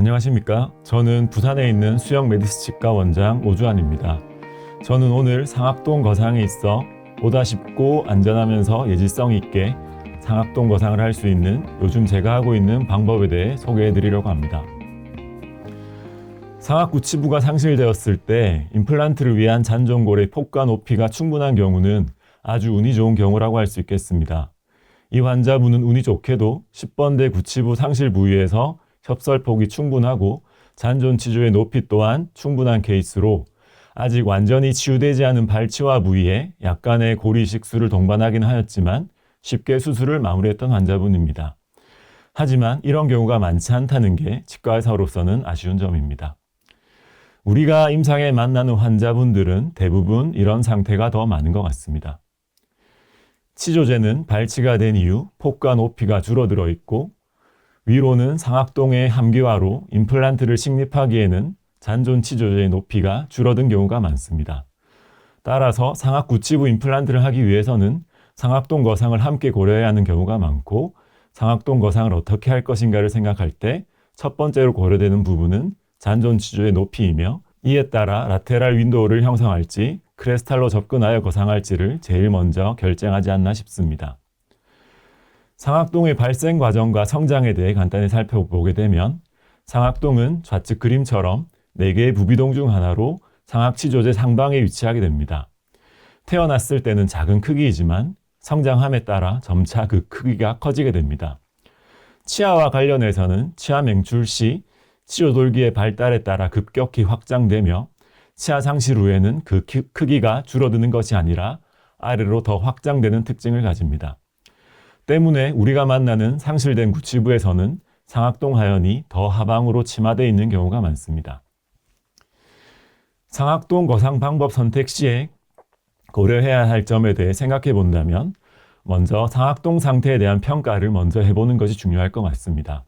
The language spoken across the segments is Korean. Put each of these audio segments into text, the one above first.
안녕하십니까? 저는 부산에 있는 수영 메디스 치과 원장 오주환입니다. 저는 오늘 상악동 거상에 있어 보다 쉽고 안전하면서 예지성 있게 상악동 거상을 할 수 있는 요즘 제가 하고 있는 방법에 대해 소개해 드리려고 합니다. 상악구치부가 상실되었을 때 임플란트를 위한 잔존골의 폭과 높이가 충분한 경우는 아주 운이 좋은 경우라고 할 수 있겠습니다. 이 환자분은 운이 좋게도 10번대 구치부 상실 부위에서 협설폭이 충분하고 잔존 치조의 높이 또한 충분한 케이스로 아직 완전히 치유되지 않은 발치화 부위에 약간의 고리 식수를 동반하긴 하였지만 쉽게 수술을 마무리했던 환자분입니다. 하지만 이런 경우가 많지 않다는 게 치과 의사로서는 아쉬운 점입니다. 우리가 임상에 만나는 환자분들은 대부분 이런 상태가 더 많은 것 같습니다. 치조제는 발치가 된 이후 폭과 높이가 줄어들어 있고 위로는 상악동의 함기화로 임플란트를 식립하기에는 잔존 치조제의 높이가 줄어든 경우가 많습니다. 따라서 상악구치부 임플란트를 하기 위해서는 상악동 거상을 함께 고려해야 하는 경우가 많고 상악동 거상을 어떻게 할 것인가를 생각할 때 첫 번째로 고려되는 부분은 잔존 치조의 높이이며 이에 따라 라테랄 윈도우를 형성할지 크레스탈로 접근하여 거상할지를 제일 먼저 결정하지 않나 싶습니다. 상악동의 발생 과정과 성장에 대해 간단히 살펴보게 되면 상악동은 좌측 그림처럼 4개의 부비동 중 하나로 상악치조제 상방에 위치하게 됩니다. 태어났을 때는 작은 크기이지만 성장함에 따라 점차 그 크기가 커지게 됩니다. 치아와 관련해서는 치아 맹출 시 치조돌기의 발달에 따라 급격히 확장되며 치아 상실 후에는 그 크기가 줄어드는 것이 아니라 아래로 더 확장되는 특징을 가집니다. 때문에 우리가 만나는 상실된 구치부에서는 상악동 하연이 더 하방으로 침하되어 있는 경우가 많습니다. 상악동 거상 방법 선택 시에 고려해야 할 점에 대해 생각해 본다면 먼저 상악동 상태에 대한 평가를 먼저 해보는 것이 중요할 것 같습니다.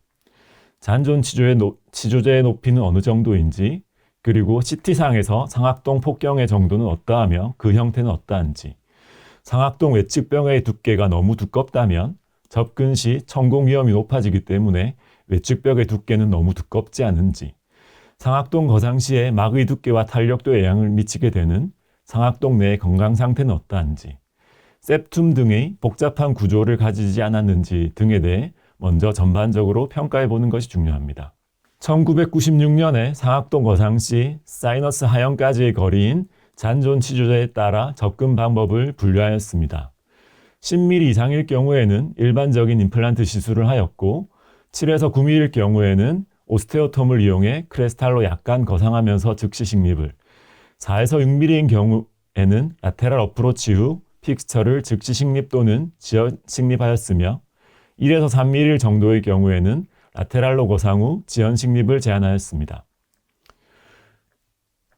잔존 치조제의 높이는 어느 정도인지, 그리고 CT상에서 상악동 폭경의 정도는 어떠하며 그 형태는 어떠한지, 상악동 외측벽의 두께가 너무 두껍다면 접근 시 천공 위험이 높아지기 때문에 외측벽의 두께는 너무 두껍지 않은지, 상악동 거상 시에 막의 두께와 탄력도에 영향을 미치게 되는 상악동 내의 건강 상태는 어떠한지, septum 등의 복잡한 구조를 가지지 않았는지 등에 대해 먼저 전반적으로 평가해 보는 것이 중요합니다. 1996년에 상악동 거상 시 사이너스 하연까지의 거리인 잔존 치조제에 따라 접근 방법을 분류하였습니다. 10mm 이상일 경우에는 일반적인 임플란트 시술을 하였고 7에서 9mm일 경우에는 오스테오톰을 이용해 크레스탈로 약간 거상하면서 즉시 식립을, 4에서 6mm인 경우에는 라테랄 어프로치 후 픽스처를 즉시 식립 또는 지연 식립하였으며 1에서 3mm 정도의 경우에는 라테랄로 거상 후 지연 식립을 제한하였습니다.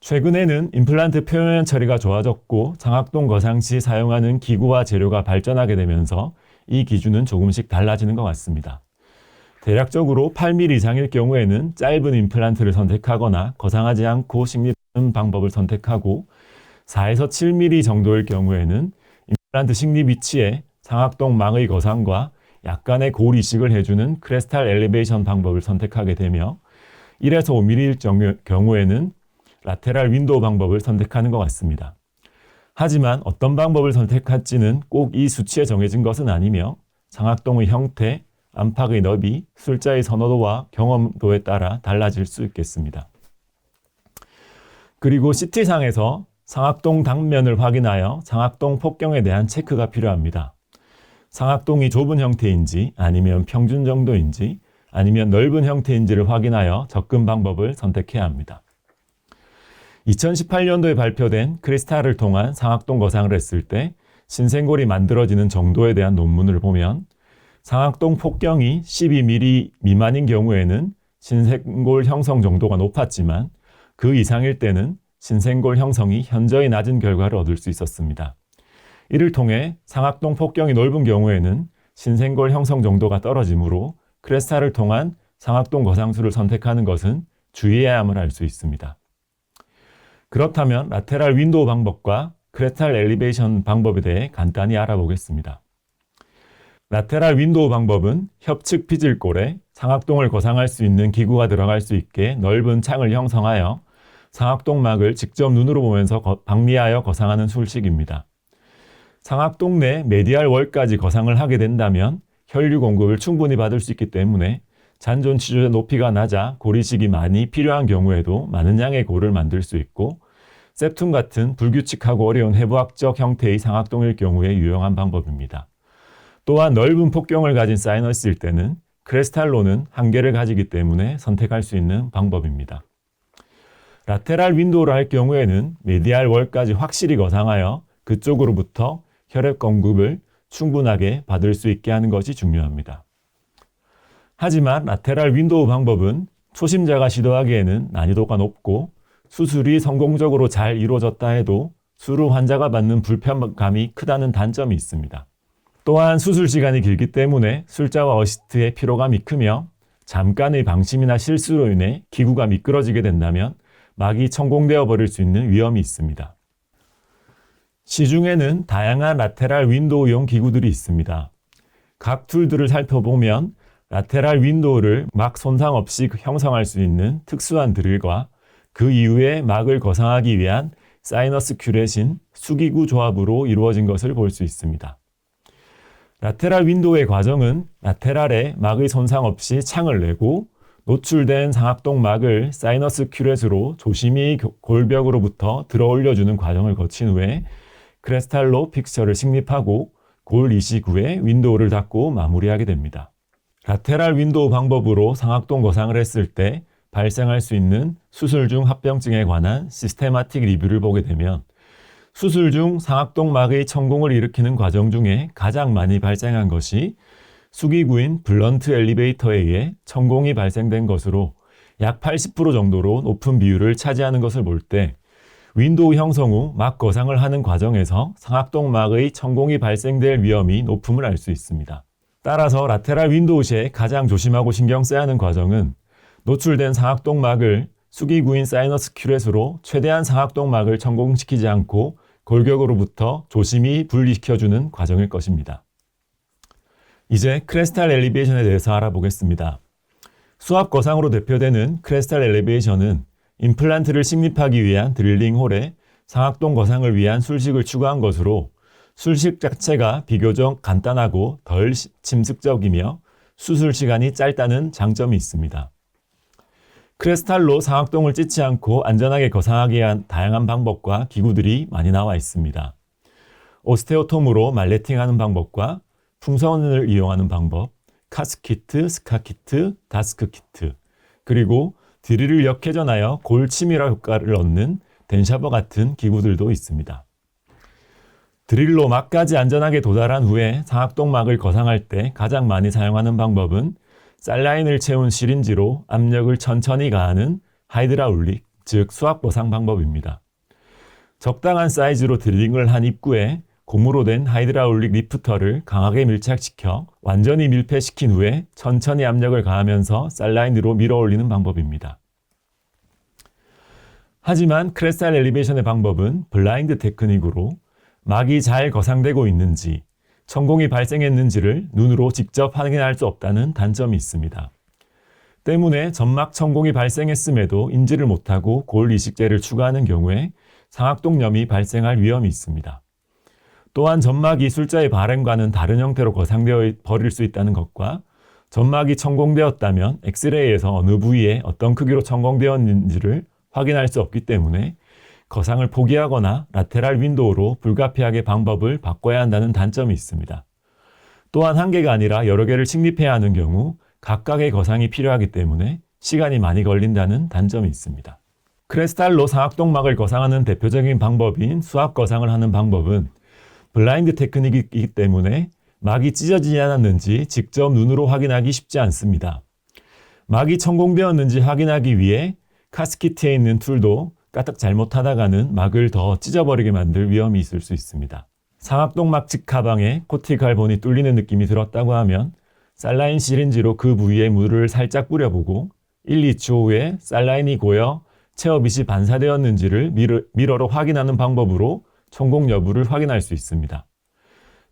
최근에는 임플란트 표면 처리가 좋아졌고 상악동 거상 시 사용하는 기구와 재료가 발전하게 되면서 이 기준은 조금씩 달라지는 것 같습니다. 대략적으로 8mm 이상일 경우에는 짧은 임플란트를 선택하거나 거상하지 않고 식립하는 방법을 선택하고 4에서 7mm 정도일 경우에는 임플란트 식립 위치에 상악동 망의 거상과 약간의 고리식을 해주는 크레스탈 엘리베이션 방법을 선택하게 되며 1에서 5mm일 경우에는 라테랄 윈도우 방법을 선택하는 것 같습니다. 하지만 어떤 방법을 선택할지는 꼭 이 수치에 정해진 것은 아니며 상악동의 형태, 안팎의 너비, 술자의 선호도와 경험도에 따라 달라질 수 있겠습니다. 그리고 CT상에서 상악동 당면을 확인하여 상악동 폭경에 대한 체크가 필요합니다. 상악동이 좁은 형태인지 아니면 평준 정도인지 아니면 넓은 형태인지를 확인하여 접근 방법을 선택해야 합니다. 2018년도에 발표된 크리스탈을 통한 상악동 거상을 했을 때 신생골이 만들어지는 정도에 대한 논문을 보면 상악동 폭경이 12mm 미만인 경우에는 신생골 형성 정도가 높았지만 그 이상일 때는 신생골 형성이 현저히 낮은 결과를 얻을 수 있었습니다. 이를 통해 상악동 폭경이 넓은 경우에는 신생골 형성 정도가 떨어지므로 크레스탈을 통한 상악동 거상술을 선택하는 것은 주의해야 함을 알 수 있습니다. 그렇다면 라테랄 윈도우 방법과 크레스탈 엘리베이션 방법에 대해 간단히 알아보겠습니다. 라테랄 윈도우 방법은 협측 피질골에 상악동을 거상할 수 있는 기구가 들어갈 수 있게 넓은 창을 형성하여 상악동막을 직접 눈으로 보면서 방미하여 거상하는 술식입니다. 상악동 내 메디알 월까지 거상을 하게 된다면 혈류 공급을 충분히 받을 수 있기 때문에 잔존 치조의 높이가 낮아 골이식이 많이 필요한 경우에도 많은 양의 골을 만들 수 있고, septum 같은 불규칙하고 어려운 해부학적 형태의 상악동일 경우에 유용한 방법입니다. 또한 넓은 폭경을 가진 사이너스일 때는 크레스탈로는 한계를 가지기 때문에 선택할 수 있는 방법입니다. 라테랄 윈도우를 할 경우에는 메디알 월까지 확실히 거상하여 그쪽으로부터 혈액 공급을 충분하게 받을 수 있게 하는 것이 중요합니다. 하지만 라테랄 윈도우 방법은 초심자가 시도하기에는 난이도가 높고 수술이 성공적으로 잘 이루어졌다 해도 수루 환자가 받는 불편감이 크다는 단점이 있습니다. 또한 수술 시간이 길기 때문에 술자와 어시스트의 피로감이 크며 잠깐의 방심이나 실수로 인해 기구가 미끄러지게 된다면 막이 천공되어 버릴 수 있는 위험이 있습니다. 시중에는 다양한 라테랄 윈도우용 기구들이 있습니다. 각 툴들을 살펴보면 라테랄 윈도우를 막 손상 없이 형성할 수 있는 특수한 드릴과 그 이후에 막을 거상하기 위한 사이너스 큐렛인 수기구 조합으로 이루어진 것을 볼 수 있습니다. 라테랄 윈도우의 과정은 라테랄에 막의 손상 없이 창을 내고 노출된 상악동 막을 사이너스 큐렛으로 조심히 골벽으로부터 들어 올려주는 과정을 거친 후에 크레스탈로 픽처를 식립하고 골 이식 후에 윈도우를 닫고 마무리하게 됩니다. 라테랄 윈도우 방법으로 상악동 거상을 했을 때 발생할 수 있는 수술 중 합병증에 관한 시스테마틱 리뷰를 보게 되면 수술 중 상악동 막의 천공을 일으키는 과정 중에 가장 많이 발생한 것이 수기구인 블런트 엘리베이터에 의해 천공이 발생된 것으로 약 80% 정도로 높은 비율을 차지하는 것을 볼 때 윈도우 형성 후 막 거상을 하는 과정에서 상악동 막의 천공이 발생될 위험이 높음을 알 수 있습니다. 따라서 라테랄 윈도우 시에 가장 조심하고 신경 써야 하는 과정은 노출된 상악동 막을 수기구인 사이너스 큐렛으로 최대한 상악동 막을 천공시키지 않고 골격으로부터 조심히 분리시켜주는 과정일 것입니다. 이제 크레스탈 엘리베이션에 대해서 알아보겠습니다. 수압 거상으로 대표되는 크레스탈 엘리베이션은 임플란트를 식립하기 위한 드릴링 홀에 상악동 거상을 위한 술식을 추가한 것으로 술식 자체가 비교적 간단하고 덜 침습적이며 수술 시간이 짧다는 장점이 있습니다. 크레스탈로 상악동을 찢지 않고 안전하게 거상하기 위한 다양한 방법과 기구들이 많이 나와 있습니다. 오스테오톰으로 말레팅하는 방법과 풍선을 이용하는 방법, 카스키트, 스카키트, 다스크키트, 그리고 드릴을 역회전하여 골치밀화 효과를 얻는 덴샤버 같은 기구들도 있습니다. 드릴로 막까지 안전하게 도달한 후에 상악동 막을 거상할 때 가장 많이 사용하는 방법은 살라인을 채운 시린지로 압력을 천천히 가하는 하이드라울릭, 즉 수압 거상 방법입니다. 적당한 사이즈로 드릴링을 한 입구에 고무로 된 하이드라울릭 리프터를 강하게 밀착시켜 완전히 밀폐시킨 후에 천천히 압력을 가하면서 살라인으로 밀어 올리는 방법입니다. 하지만 크레스탈 엘리베이션의 방법은 블라인드 테크닉으로 막이 잘 거상되고 있는지, 천공이 발생했는지를 눈으로 직접 확인할 수 없다는 단점이 있습니다. 때문에 점막 천공이 발생했음에도 인지를 못하고 골 이식제를 추가하는 경우에 상악동염이 발생할 위험이 있습니다. 또한 점막이 술자의 발행과는 다른 형태로 거상되어 버릴 수 있다는 것과 점막이 천공되었다면 엑스레이에서 어느 부위에 어떤 크기로 천공되었는지를 확인할 수 없기 때문에 거상을 포기하거나 라테랄 윈도우로 불가피하게 방법을 바꿔야 한다는 단점이 있습니다. 또한 한 개가 아니라 여러 개를 식립해야 하는 경우 각각의 거상이 필요하기 때문에 시간이 많이 걸린다는 단점이 있습니다. 크레스탈로 상악동막을 거상하는 대표적인 방법인 수압 거상을 하는 방법은 블라인드 테크닉이기 때문에 막이 찢어지지 않았는지 직접 눈으로 확인하기 쉽지 않습니다. 막이 천공되었는지 확인하기 위해 카스키트에 있는 툴도 까딱 잘못하다가는 막을 더 찢어버리게 만들 위험이 있을 수 있습니다. 상악동 막측 가방에 코티칼본이 뚫리는 느낌이 들었다고 하면 살라인 시린지로 그 부위에 물을 살짝 뿌려보고 1, 2초 후에 살라인이 고여 체어빗이 반사되었는지를 미러로 확인하는 방법으로 천공 여부를 확인할 수 있습니다.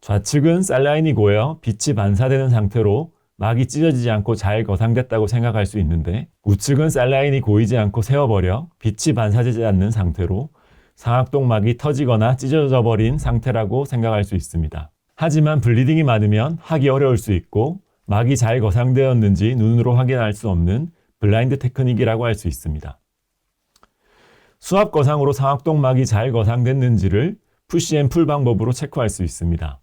좌측은 살라인이 고여 빛이 반사되는 상태로 막이 찢어지지 않고 잘 거상됐다고 생각할 수 있는데, 우측은 셀라인이 고이지 않고 세워버려 빛이 반사되지 않는 상태로 상악동막이 터지거나 찢어져 버린 상태라고 생각할 수 있습니다. 하지만 블리딩이 많으면 하기 어려울 수 있고 막이 잘 거상되었는지 눈으로 확인할 수 없는 블라인드 테크닉이라고 할 수 있습니다. 수압 거상으로 상악동막이 잘 거상됐는지를 푸시앤풀 방법으로 체크할 수 있습니다.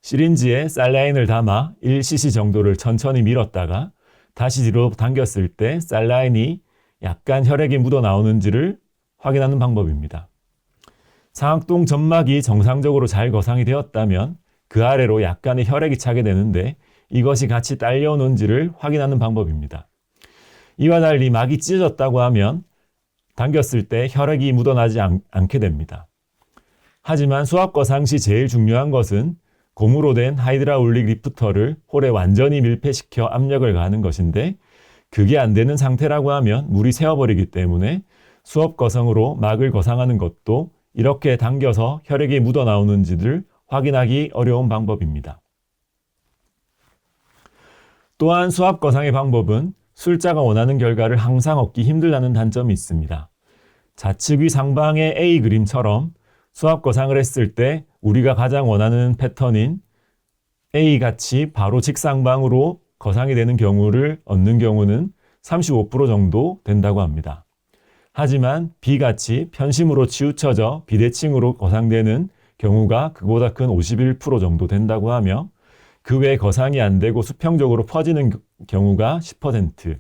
시린지에 살라인을 담아 1cc 정도를 천천히 밀었다가 다시 뒤로 당겼을 때 살라인이 약간 혈액이 묻어 나오는지를 확인하는 방법입니다. 상악동 점막이 정상적으로 잘 거상이 되었다면 그 아래로 약간의 혈액이 차게 되는데 이것이 같이 딸려오는지를 확인하는 방법입니다. 이와 달리 막이 찢어졌다고 하면 당겼을 때 혈액이 묻어나지 않게 됩니다. 하지만 수압 거상 시 제일 중요한 것은 고무로 된 하이드라울릭 리프터를 홀에 완전히 밀폐시켜 압력을 가하는 것인데, 그게 안 되는 상태라고 하면 물이 새어버리기 때문에 수압 거상으로 막을 거상하는 것도 이렇게 당겨서 혈액이 묻어나오는지를 확인하기 어려운 방법입니다. 또한 수압 거상의 방법은 술자가 원하는 결과를 항상 얻기 힘들다는 단점이 있습니다. 좌측 위 상방의 A 그림처럼 수압 거상을 했을 때 우리가 가장 원하는 패턴인 A같이 바로 직상방으로 거상이 되는 경우를 얻는 경우는 35% 정도 된다고 합니다. 하지만 B같이 편심으로 치우쳐져 비대칭으로 거상되는 경우가 그보다 큰 51% 정도 된다고 하며, 그 외에 거상이 안 되고 수평적으로 퍼지는 경우가 10%,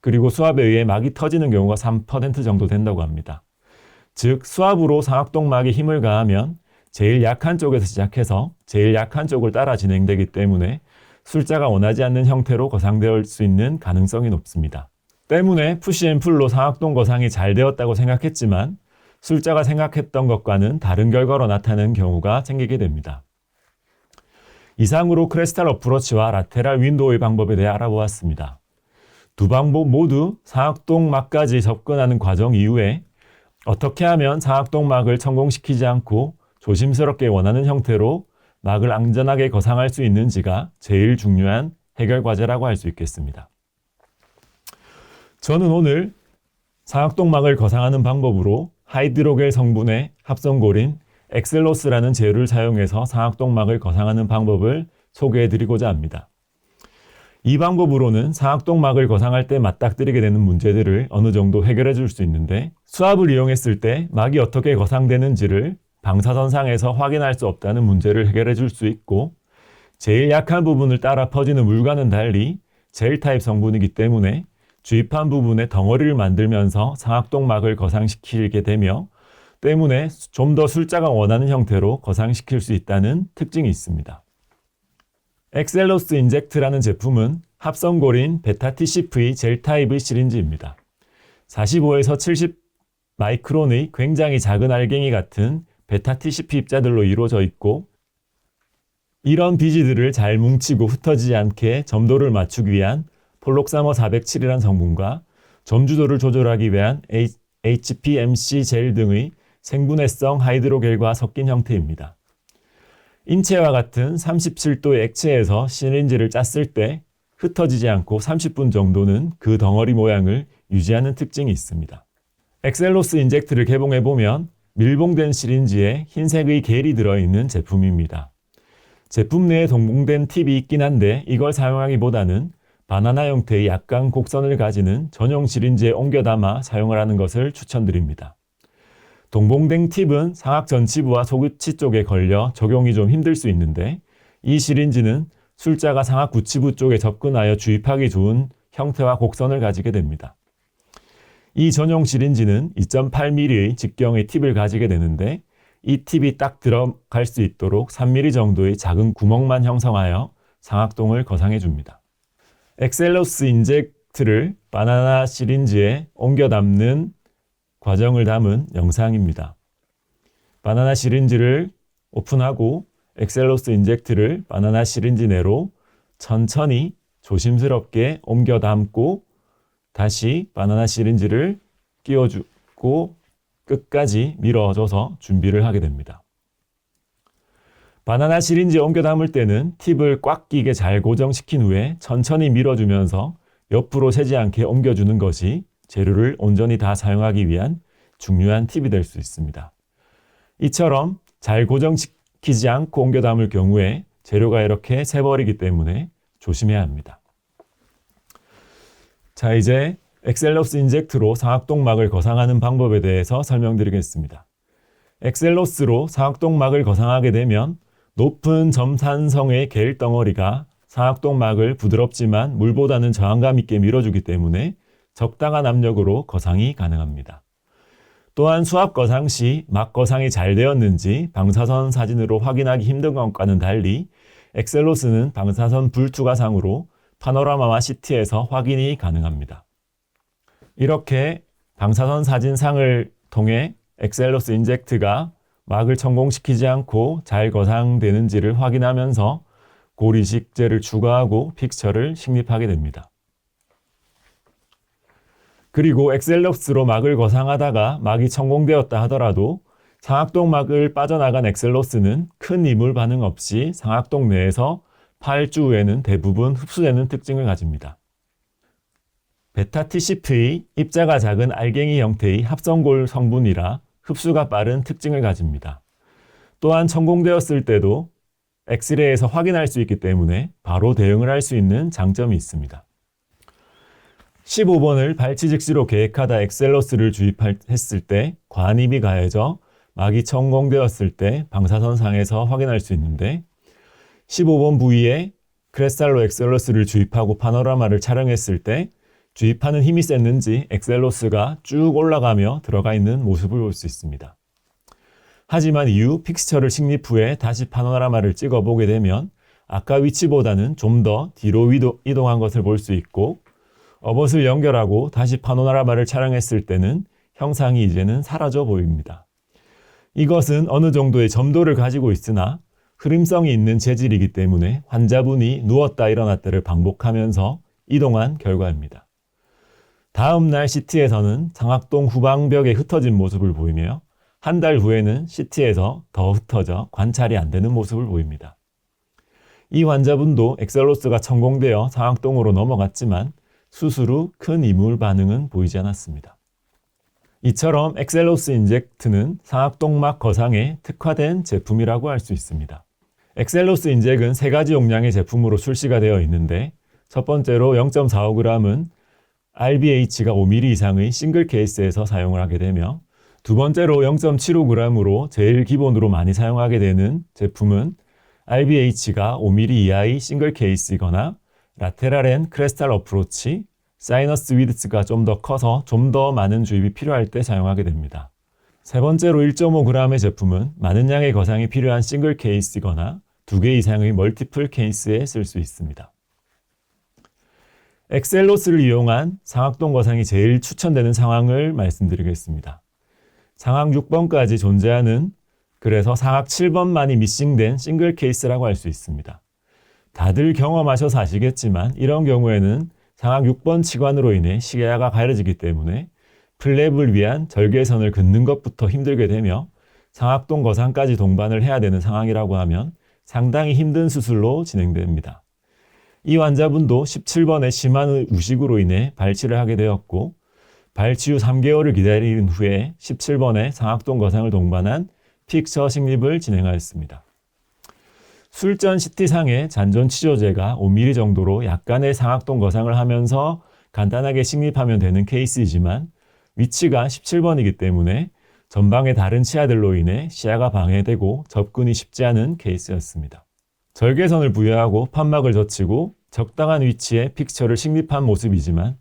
그리고 수압에 의해 막이 터지는 경우가 3% 정도 된다고 합니다. 즉, 수압으로 상악동막에 힘을 가하면 제일 약한 쪽에서 시작해서 제일 약한 쪽을 따라 진행되기 때문에 술자가 원하지 않는 형태로 거상될 수 있는 가능성이 높습니다. 때문에 푸시앤풀로 상악동 거상이 잘 되었다고 생각했지만 술자가 생각했던 것과는 다른 결과로 나타나는 경우가 생기게 됩니다. 이상으로 크레스탈 어프로치와 라테랄 윈도우의 방법에 대해 알아보았습니다. 두 방법 모두 상악동막까지 접근하는 과정 이후에 어떻게 하면 상악동막을 성공시키지 않고 조심스럽게 원하는 형태로 막을 안전하게 거상할 수 있는지가 제일 중요한 해결 과제라고 할 수 있겠습니다. 저는 오늘 상악동막을 거상하는 방법으로 하이드로겔 성분의 합성골인 엑셀로스라는 재료를 사용해서 상악동막을 거상하는 방법을 소개해드리고자 합니다. 이 방법으로는 상악동막을 거상할 때 맞닥뜨리게 되는 문제들을 어느 정도 해결해 줄 수 있는데, 수압을 이용했을 때 막이 어떻게 거상되는지를 방사선상에서 확인할 수 없다는 문제를 해결해 줄 수 있고, 제일 약한 부분을 따라 퍼지는 물과는 달리 젤 타입 성분이기 때문에 주입한 부분에 덩어리를 만들면서 상악동막을 거상시키게 되며, 때문에 좀 더 술자가 원하는 형태로 거상시킬 수 있다는 특징이 있습니다. 엑셀로스 인젝트라는 제품은 합성골인 베타-TCV 젤 타입의 시린지입니다. 45에서 70 마이크론의 굉장히 작은 알갱이 같은 베타-TCP 입자들로 이루어져 있고, 이런 비지들을 잘 뭉치고 흩어지지 않게 점도를 맞추기 위한 폴록사머 407이라는 성분과 점주도를 조절하기 위한 HPMC 젤 등의 생분해성 하이드로겔과 섞인 형태입니다. 인체와 같은 37도의 액체에서 시린지를 짰을 때 흩어지지 않고 30분 정도는 그 덩어리 모양을 유지하는 특징이 있습니다. 엑셀로스 인젝트를 개봉해보면 밀봉된 시린지에 흰색의 겔이 들어있는 제품입니다. 제품 내에 동봉된 팁이 있긴 한데 이걸 사용하기보다는 바나나 형태의 약간 곡선을 가지는 전용 시린지에 옮겨 담아 사용을 하는 것을 추천드립니다. 동봉된 팁은 상악 전치부와 소구치 쪽에 걸려 적용이 좀 힘들 수 있는데, 이 시린지는 술자가 상악 구치부 쪽에 접근하여 주입하기 좋은 형태와 곡선을 가지게 됩니다. 이 전용 시린지는 2.8mm의 직경의 팁을 가지게 되는데, 이 팁이 딱 들어갈 수 있도록 3mm 정도의 작은 구멍만 형성하여 상악동을 거상해 줍니다. 엑셀로스 인젝트를 바나나 시린지에 옮겨 담는 과정을 담은 영상입니다. 바나나 시린지를 오픈하고 엑셀로스 인젝트를 바나나 시린지 내로 천천히 조심스럽게 옮겨 담고 다시 바나나 시린지를 끼워주고 끝까지 밀어줘서 준비를 하게 됩니다. 바나나 시린지에 옮겨 담을 때는 팁을 꽉 끼게 잘 고정시킨 후에 천천히 밀어주면서 옆으로 새지 않게 옮겨주는 것이 재료를 온전히 다 사용하기 위한 중요한 팁이 될 수 있습니다. 이처럼 잘 고정시키지 않고 옮겨 담을 경우에 재료가 이렇게 새버리기 때문에 조심해야 합니다. 자, 이제 엑셀로스 인젝트로 상악동막을 거상하는 방법에 대해서 설명드리겠습니다. 엑셀로스로 상악동막을 거상하게 되면 높은 점산성의 겔 덩어리가 상악동막을 부드럽지만 물보다는 저항감 있게 밀어주기 때문에 적당한 압력으로 거상이 가능합니다. 또한 수압 거상 시 막 거상이 잘 되었는지 방사선 사진으로 확인하기 힘든 것과는 달리 엑셀로스는 방사선 불투과상으로 파노라마와 CT에서 확인이 가능합니다. 이렇게 방사선 사진상을 통해 엑셀로스 인젝트가 막을 천공시키지 않고 잘 거상되는지를 확인하면서 고리식재를 추가하고 픽처를 식립하게 됩니다. 그리고 엑셀로스로 막을 거상하다가 막이 천공되었다 하더라도 상악동 막을 빠져나간 엑셀로스는 큰 이물 반응 없이 상악동 내에서 파일주 후에는 대부분 흡수되는 특징을 가집니다. 베타 TCP의 입자가 작은 알갱이 형태의 합성골 성분이라 흡수가 빠른 특징을 가집니다. 또한 천공되었을 때도 엑스레이에서 확인할 수 있기 때문에 바로 대응을 할 수 있는 장점이 있습니다. 15번을 발치 즉시로 계획하다 엑셀로스를 주입했을 때 관입이 가해져 막이 천공되었을 때 방사선상에서 확인할 수 있는데 15번 부위에 크레스탈로 엑셀로스를 주입하고 파노라마를 촬영했을 때 주입하는 힘이 셌는지 엑셀로스가 쭉 올라가며 들어가 있는 모습을 볼 수 있습니다. 하지만 이후 픽스처를 식립 후에 다시 파노라마를 찍어보게 되면 아까 위치보다는 좀 더 뒤로 이동한 것을 볼 수 있고 어벗을 연결하고 다시 파노라마를 촬영했을 때는 형상이 이제는 사라져 보입니다. 이것은 어느 정도의 점도를 가지고 있으나 흐림성이 있는 재질이기 때문에 환자분이 누웠다 일어났다를 반복하면서 이동한 결과입니다. 다음 날 CT에서는 상악동 후방벽에 흩어진 모습을 보이며 한 달 후에는 CT에서 더 흩어져 관찰이 안 되는 모습을 보입니다. 이 환자분도 엑셀로스가 천공되어 상악동으로 넘어갔지만 수술 후 큰 이물 반응은 보이지 않았습니다. 이처럼 엑셀로스 인젝트는 상악동막 거상에 특화된 제품이라고 할 수 있습니다. 엑셀로스 인젝은 3가지 용량의 제품으로 출시가 되어 있는데 첫 번째로 0.45g은 RBH가 5mm 이상의 싱글 케이스에서 사용을 하게 되며 두 번째로 0.75g으로 제일 기본으로 많이 사용하게 되는 제품은 RBH가 5mm 이하의 싱글 케이스이거나 라테랄 앤 크레스탈 어프로치, 사이너스 위드스가 좀 더 커서 좀 더 많은 주입이 필요할 때 사용하게 됩니다. 세 번째로 1.5g의 제품은 많은 양의 거상이 필요한 싱글 케이스이거나 2개 이상의 멀티플 케이스에 쓸 수 있습니다. 엑셀로스를 이용한 상악동 거상이 제일 추천되는 상황을 말씀드리겠습니다. 상악 6번까지 존재하는 그래서 상악 7번만이 미싱된 싱글 케이스라고 할 수 있습니다. 다들 경험하셔서 아시겠지만 이런 경우에는 상악 6번 치관으로 인해 시야가 가려지기 때문에 플랩을 위한 절개선을 긋는 것부터 힘들게 되며 상악동 거상까지 동반을 해야 되는 상황이라고 하면 상당히 힘든 수술로 진행됩니다. 이 환자분도 17번에 심한 우식으로 인해 발치를 하게 되었고 발치 후 3개월을 기다린 후에 17번에 상악동 거상을 동반한 픽처 식립을 진행하였습니다. 술전 CT상의 잔존 치료제가 5mm 정도로 약간의 상악동 거상을 하면서 간단하게 식립하면 되는 케이스이지만 위치가 17번이기 때문에 전방의 다른 치아들로 인해 시야가 방해되고 접근이 쉽지 않은 케이스였습니다. 절개선을 부여하고 판막을 젖히고 적당한 위치에 픽처를 식립한 모습이지만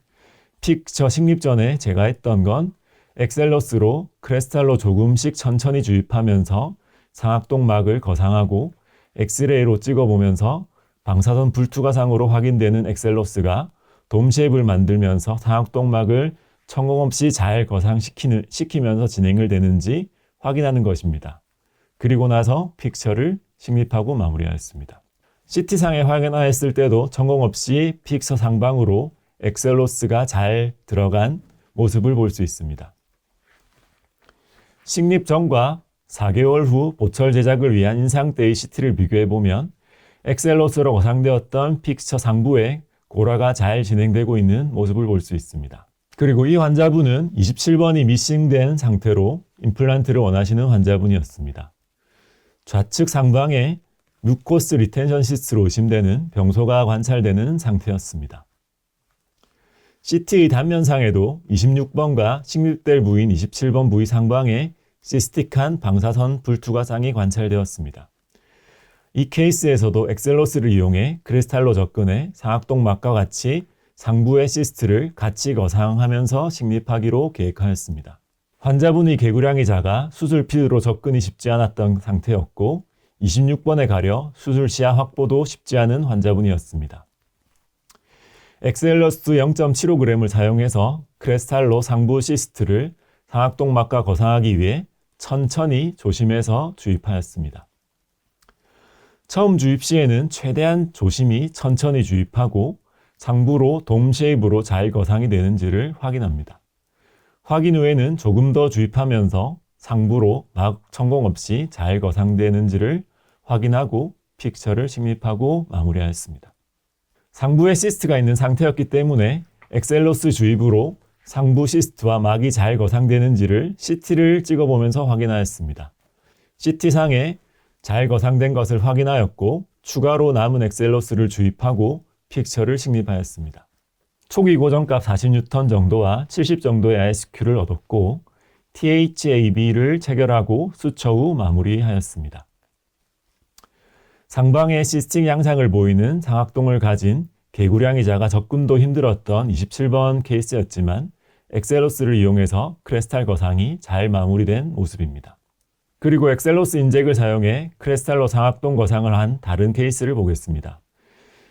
픽처 식립 전에 제가 했던 건 엑셀로스로 크레스탈로 조금씩 천천히 주입하면서 상악동막을 거상하고 엑스레이로 찍어보면서 방사선 불투과상으로 확인되는 엑셀로스가 돔 쉐입을 만들면서 상악동막을 천공 없이 잘 거상시키면서 진행을 되는지 확인하는 것입니다. 그리고 나서 픽처를 식립하고 마무리하였습니다. CT상에 확인하였을 때도 천공 없이 픽처 상방으로 엑셀로스가 잘 들어간 모습을 볼 수 있습니다. 식립 전과 4개월 후 보철 제작을 위한 인상대의 CT를 비교해보면 엑셀로스로 거상되었던 픽처 상부에 고라가 잘 진행되고 있는 모습을 볼 수 있습니다. 그리고 이 환자분은 27번이 미싱된 상태로 임플란트를 원하시는 환자분이었습니다. 좌측 상방에 뮤코스 리텐션 시스트로 의심되는 병소가 관찰되는 상태였습니다. CT의 단면상에도 26번과 식립될 부위인 27번 부위 상방에 시스틱한 방사선 불투과상이 관찰되었습니다. 이 케이스에서도 엑셀로스를 이용해 크리스탈로 접근해 상악동막과 같이 상부의 시스트를 같이 거상하면서 식립하기로 계획하였습니다. 환자분의 개구량이 작아 수술 필요로 접근이 쉽지 않았던 상태였고 26번에 가려 수술 시야 확보도 쉽지 않은 환자분이었습니다. 엑셀러스 0.75g을 사용해서 크리스탈로 상부 시스트를 상악동막과 거상하기 위해 천천히 조심해서 주입하였습니다. 처음 주입 시에는 최대한 조심히 천천히 주입하고 상부로 돔 쉐입으로 잘 거상이 되는지를 확인합니다. 확인 후에는 조금 더 주입하면서 상부로 막 천공 없이 잘 거상되는지를 확인하고 픽처를 식립하고 마무리하였습니다. 상부에 시스트가 있는 상태였기 때문에 엑셀로스 주입으로 상부 시스트와 막이 잘 거상되는지를 CT를 찍어보면서 확인하였습니다. CT상에 잘 거상된 것을 확인하였고 추가로 남은 엑셀로스를 주입하고 픽처를 식립하였습니다. 초기 고정값 40N 정도와 70 정도의 ISQ를 얻었고 THAB를 체결하고 수처 후 마무리하였습니다. 상방에 시스틱 양상을 보이는 상악동을 가진 개구량이 작아 접근도 힘들었던 27번 케이스였지만 엑셀로스를 이용해서 크리스탈 거상이 잘 마무리된 모습입니다. 그리고 엑셀로스 인젝을 사용해 크리스탈로 상악동 거상을 한 다른 케이스를 보겠습니다.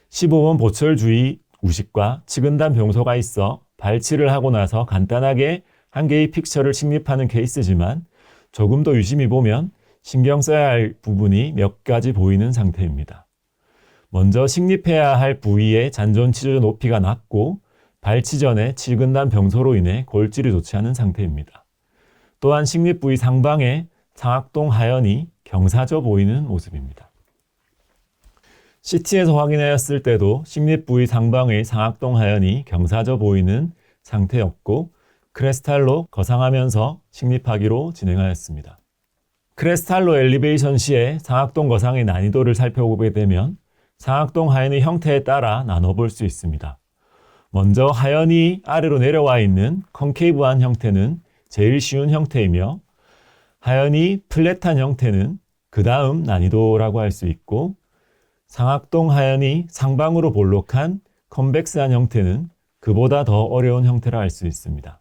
15번 보철 주위 우식과 측은단 병소가 있어 발치를 하고 나서 간단하게 한 개의 픽처를 식립하는 케이스지만 조금 더 유심히 보면 신경 써야 할 부분이 몇 가지 보이는 상태입니다. 먼저 식립해야 할 부위의 잔존 치조 높이가 낮고 발치 전에 측은단 병소로 인해 골질이 좋지 않은 상태입니다. 또한 식립 부위 상방에 상악동 하연이 경사져 보이는 모습입니다. CT에서 확인하였을 때도 식립 부위 상방의 상악동 하연이 경사져 보이는 상태였고 크리스탈로 거상하면서 식립하기로 진행하였습니다. 크리스탈로 엘리베이션 시에 상악동 거상의 난이도를 살펴보게 되면 상악동 하연의 형태에 따라 나눠볼 수 있습니다. 먼저 하연이 아래로 내려와 있는 컨케이브한 형태는 제일 쉬운 형태이며 하연이 플랫한 형태는 그 다음 난이도라고 할 수 있고 상악동 하연이 상방으로 볼록한 컨벡스한 형태는 그보다 더 어려운 형태라 할 수 있습니다.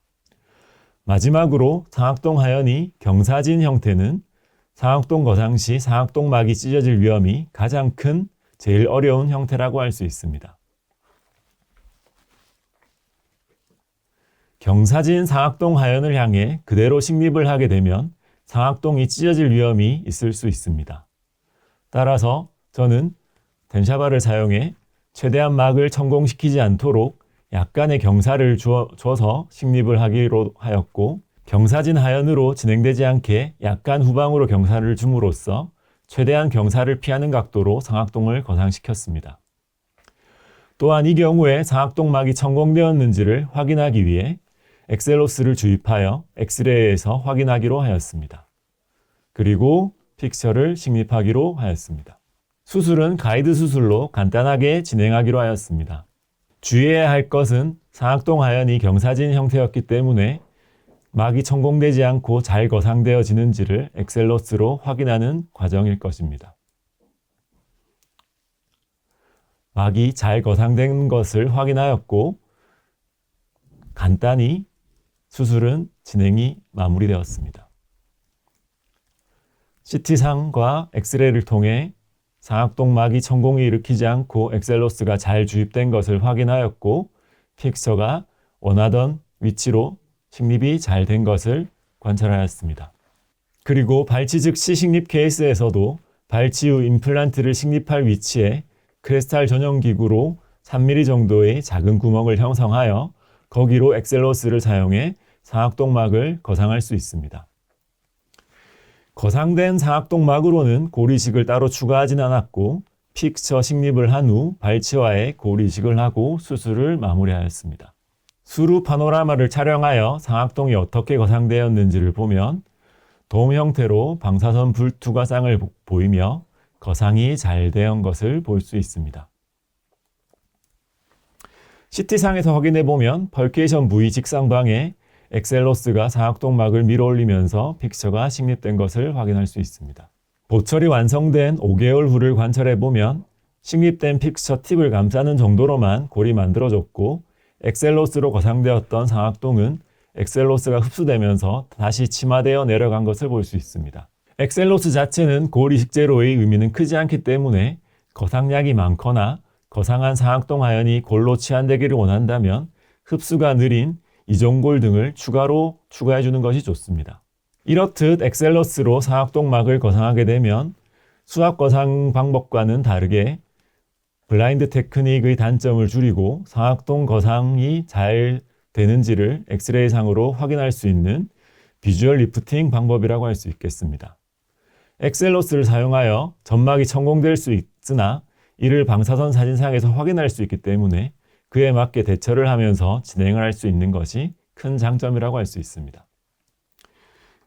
마지막으로 상악동 하연이 경사진 형태는 상악동 거상 시 상악동막이 찢어질 위험이 가장 큰 제일 어려운 형태라고 할 수 있습니다. 경사진 상악동 하연을 향해 그대로 식립을 하게 되면 상악동이 찢어질 위험이 있을 수 있습니다. 따라서 저는 덴샤바를 사용해 최대한 막을 천공시키지 않도록 약간의 경사를 줘서 식립을 하기로 하였고 경사진 하연으로 진행되지 않게 약간 후방으로 경사를 줌으로써 최대한 경사를 피하는 각도로 상악동을 거상시켰습니다. 또한 이 경우에 상악동막이 천공되었는지를 확인하기 위해 엑셀로스를 주입하여 엑스레이에서 확인하기로 하였습니다. 그리고 픽처를 식립하기로 하였습니다. 수술은 가이드 수술로 간단하게 진행하기로 하였습니다. 주의해야 할 것은 상악동 하연이 경사진 형태였기 때문에 막이 천공되지 않고 잘 거상되어지는지를 엑셀로스로 확인하는 과정일 것입니다. 막이 잘 거상된 것을 확인하였고 간단히 수술은 진행이 마무리되었습니다. CT상과 엑스레이를 통해 상악동막이 천공이 일으키지 않고 엑셀로스가 잘 주입된 것을 확인하였고 픽처가 원하던 위치로 식립이 잘 된 것을 관찰하였습니다. 그리고 발치 즉시 식립 케이스에서도 발치 후 임플란트를 식립할 위치에 크리스탈 전용 기구로 3mm 정도의 작은 구멍을 형성하여 거기로 엑셀로스를 사용해 상악동막을 거상할 수 있습니다. 거상된 상악동막으로는 골이식을 따로 추가하진 않았고 픽처 식립을 한 후 발치와에 골이식을 하고 수술을 마무리하였습니다. 수루 파노라마를 촬영하여 상악동이 어떻게 거상되었는지를 보면 돔 형태로 방사선 불투과상을 보이며 거상이 잘 된 것을 볼 수 있습니다. CT상에서 확인해보면 펄케이션 부위 직상방에 엑셀로스가 상악동막을 밀어올리면서 픽처가 식립된 것을 확인할 수 있습니다. 보철이 완성된 5개월 후를 관찰해보면 식립된 픽처 팁을 감싸는 정도로만 골이 만들어졌고 엑셀로스로 거상되었던 상악동은 엑셀로스가 흡수되면서 다시 침하되어 내려간 것을 볼 수 있습니다. 엑셀로스 자체는 골 이식제로의 의미는 크지 않기 때문에 거상량이 많거나 거상한 상악동 하연이 골로 치환되기를 원한다면 흡수가 느린 이종골 등을 추가로 추가해 주는 것이 좋습니다. 이렇듯 엑셀러스로 상악동막을 거상하게 되면 수압 거상 방법과는 다르게 블라인드 테크닉의 단점을 줄이고 상악동 거상이 잘 되는지를 엑스레이상으로 확인할 수 있는 비주얼 리프팅 방법이라고 할 수 있겠습니다. 엑셀러스를 사용하여 점막이 천공될 수 있으나 이를 방사선 사진상에서 확인할 수 있기 때문에 그에 맞게 대처를 하면서 진행을 할 수 있는 것이 큰 장점이라고 할 수 있습니다.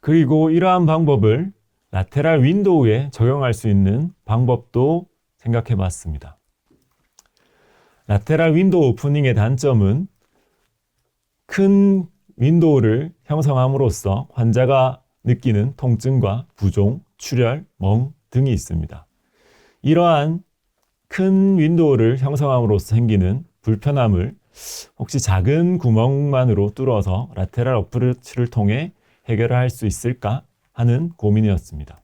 그리고 이러한 방법을 라테랄 윈도우에 적용할 수 있는 방법도 생각해 봤습니다. 라테랄 윈도우 오프닝의 단점은 큰 윈도우를 형성함으로써 환자가 느끼는 통증과 부종, 출혈, 멍 등이 있습니다. 이러한 큰 윈도우를 형성함으로써 생기는 불편함을 혹시 작은 구멍만으로 뚫어서 라테랄 어프로치를 통해 해결할 수 있을까 하는 고민이었습니다.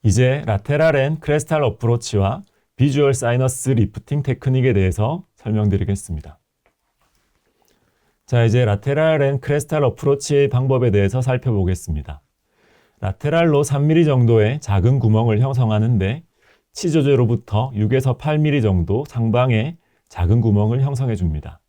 이제 라테랄 앤 크레스탈 어프로치와 비주얼 사이너스 리프팅 테크닉에 대해서 설명드리겠습니다. 자, 이제 라테랄 앤 크레스탈 어프로치의 방법에 대해서 살펴보겠습니다. 라테랄로 3mm 정도의 작은 구멍을 형성하는데 치조제로부터 6에서 8mm 정도 상방에 작은 구멍을 형성해 줍니다.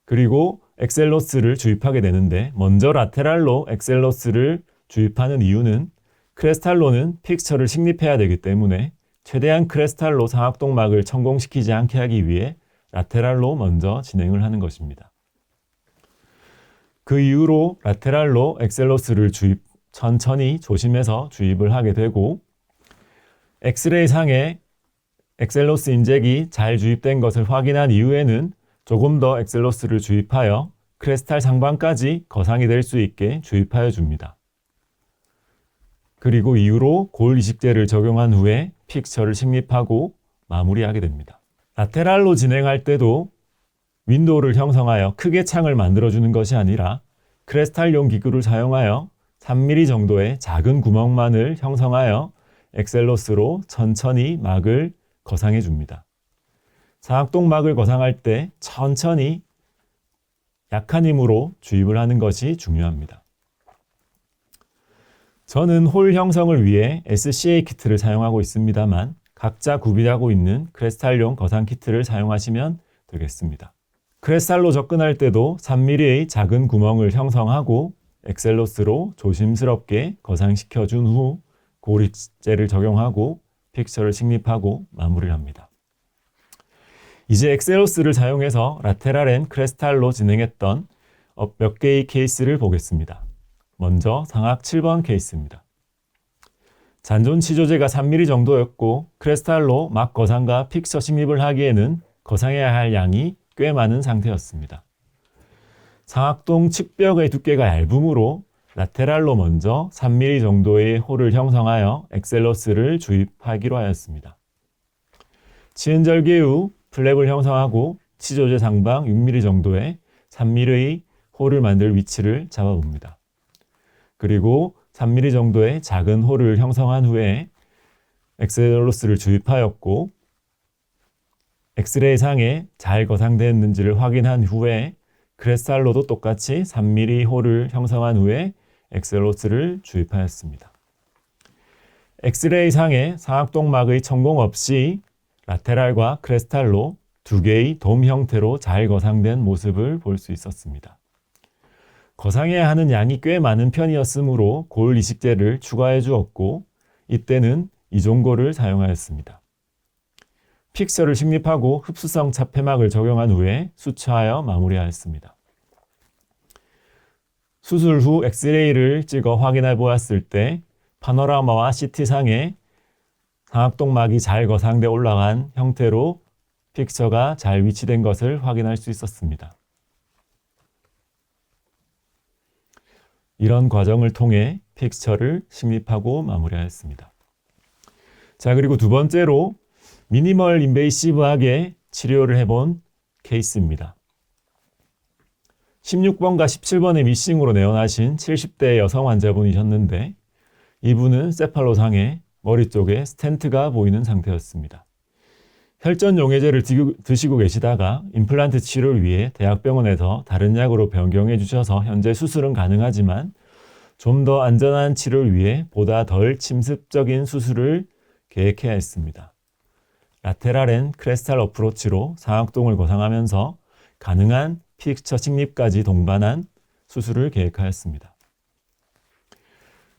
그리고 엑셀로스를 주입하게 되는데 먼저 라테랄로 엑셀로스를 주입하는 이유는 크레스탈로는 픽처를 식립해야 되기 때문에 최대한 크레스탈로 상악동막을 천공시키지 않게 하기 위해 라테랄로 먼저 진행을 하는 것입니다. 그 이후로 라테랄로 엑셀로스를 천천히 조심해서 주입을 하게 되고 엑스레이 상에 엑셀로스 인젝이 잘 주입된 것을 확인한 이후에는 조금 더 엑셀로스를 주입하여 크레스탈 상방까지 거상이 될 수 있게 주입하여 줍니다. 그리고 이후로 골 이식제를 적용한 후에 픽처를 식립하고 마무리하게 됩니다. 라테랄로 진행할 때도 윈도우를 형성하여 크게 창을 만들어주는 것이 아니라 크레스탈용 기구를 사용하여 3mm 정도의 작은 구멍만을 형성하여 엑셀로스로 천천히 막을 거상해 줍니다. 상악동막을 거상할 때 천천히 약한 힘으로 주입을 하는 것이 중요합니다. 저는 홀 형성을 위해 SCA 키트를 사용하고 있습니다만 각자 구비하고 있는 크레스탈용 거상 키트를 사용하시면 되겠습니다. 크레스탈로 접근할 때도 3mm의 작은 구멍을 형성하고 엑셀로스로 조심스럽게 거상시켜준 후 골이식제를 적용하고 픽처를 식립하고 마무리를 합니다. 이제 엑셀로스를 사용해서 라테랄 앤 크레스탈로 진행했던 몇 개의 케이스를 보겠습니다. 먼저 상악 7번 케이스입니다. 잔존 치조제가 3mm 정도였고 크레스탈로 막 거상과 픽처 식립을 하기에는 거상해야 할 양이 꽤 많은 상태였습니다. 상악동 측벽의 두께가 얇으므로 라테랄로 먼저 3mm 정도의 홀을 형성하여 엑셀로스를 주입하기로 하였습니다. 치은절개 후 플랩을 형성하고 치조제 상방 6mm 정도의 3mm의 홀을 만들 위치를 잡아봅니다. 그리고 3mm 정도의 작은 홀을 형성한 후에 엑셀로스를 주입하였고 엑스레이 상에 잘 거상되었는지를 확인한 후에 크레스탈로도 똑같이 3mm 홀을 형성한 후에 엑셀로스를 주입하였습니다. 엑스레이 상에 상악동막의 천공 없이 라테랄과 크레스탈로 두 개의 돔 형태로 잘 거상된 모습을 볼 수 있었습니다. 거상해야 하는 양이 꽤 많은 편이었으므로 골 이식제를 추가해 주었고 이때는 이종골을 사용하였습니다. 픽처를 식립하고 흡수성 차폐막을 적용한 후에 수처하여 마무리하였습니다. 수술 후 엑스레이를 찍어 확인해 보았을 때 파노라마와 CT상에 상악동막이 잘 거상돼 올라간 형태로 픽처가 잘 위치된 것을 확인할 수 있었습니다. 이런 과정을 통해 픽처를 식립하고 마무리하였습니다. 자, 그리고 두 번째로 미니멀 인베이시브하게 치료를 해본 케이스입니다. 16번과 17번의 미싱으로 내원하신 70대 여성 환자분이셨는데 이분은 세팔로상에 머리 쪽에 스텐트가 보이는 상태였습니다. 혈전 용해제를 드시고 계시다가 임플란트 치료를 위해 대학병원에서 다른 약으로 변경해 주셔서 현재 수술은 가능하지만 좀 더 안전한 치료를 위해 보다 덜 침습적인 수술을 계획해야 했습니다. 라테랄 크레스탈 어프로치로 상악동을 거상하면서 가능한 픽처 식립까지 동반한 수술을 계획하였습니다.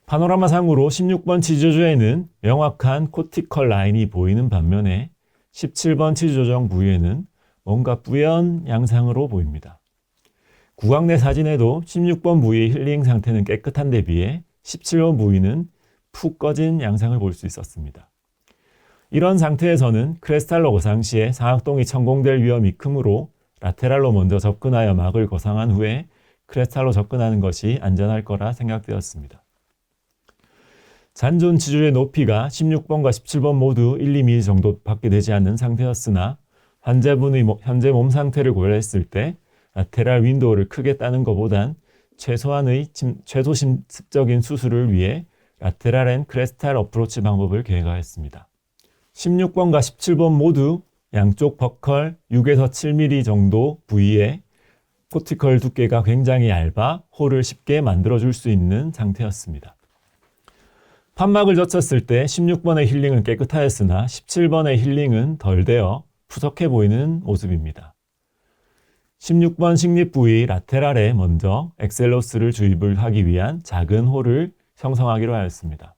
파노라마상으로 16번 치주조에는 명확한 코티컬 라인이 보이는 반면에 17번 치주조정 부위에는 뭔가 뿌연 양상으로 보입니다. 구강 내 사진에도 16번 부위의 힐링 상태는 깨끗한 데 비해 17번 부위는 푹 꺼진 양상을 볼 수 있었습니다. 이런 상태에서는 크레스탈로 거상 시에 상악동이 천공될 위험이 크므로 라테랄로 먼저 접근하여 막을 거상한 후에 크레스탈로 접근하는 것이 안전할 거라 생각되었습니다. 잔존 치주의 높이가 16번과 17번 모두 1, 2mm 정도 밖에 되지 않는 상태였으나 환자분의 현재 몸 상태를 고려했을 때 라테랄 윈도우를 크게 따는 것보단 최소 심습적인 수술을 위해 라테랄 크레스탈 어프로치 방법을 계획하였습니다. 16번과 17번 모두 양쪽 버컬 6에서 7mm 정도 부위에 코티컬 두께가 굉장히 얇아 홀을 쉽게 만들어줄 수 있는 상태였습니다. 판막을 젖혔을 때 16번의 힐링은 깨끗하였으나 17번의 힐링은 덜 되어 푸석해 보이는 모습입니다. 16번 식립 부위 라테랄에 먼저 엑셀로스를 주입을 하기 위한 작은 홀을 형성하기로 하였습니다.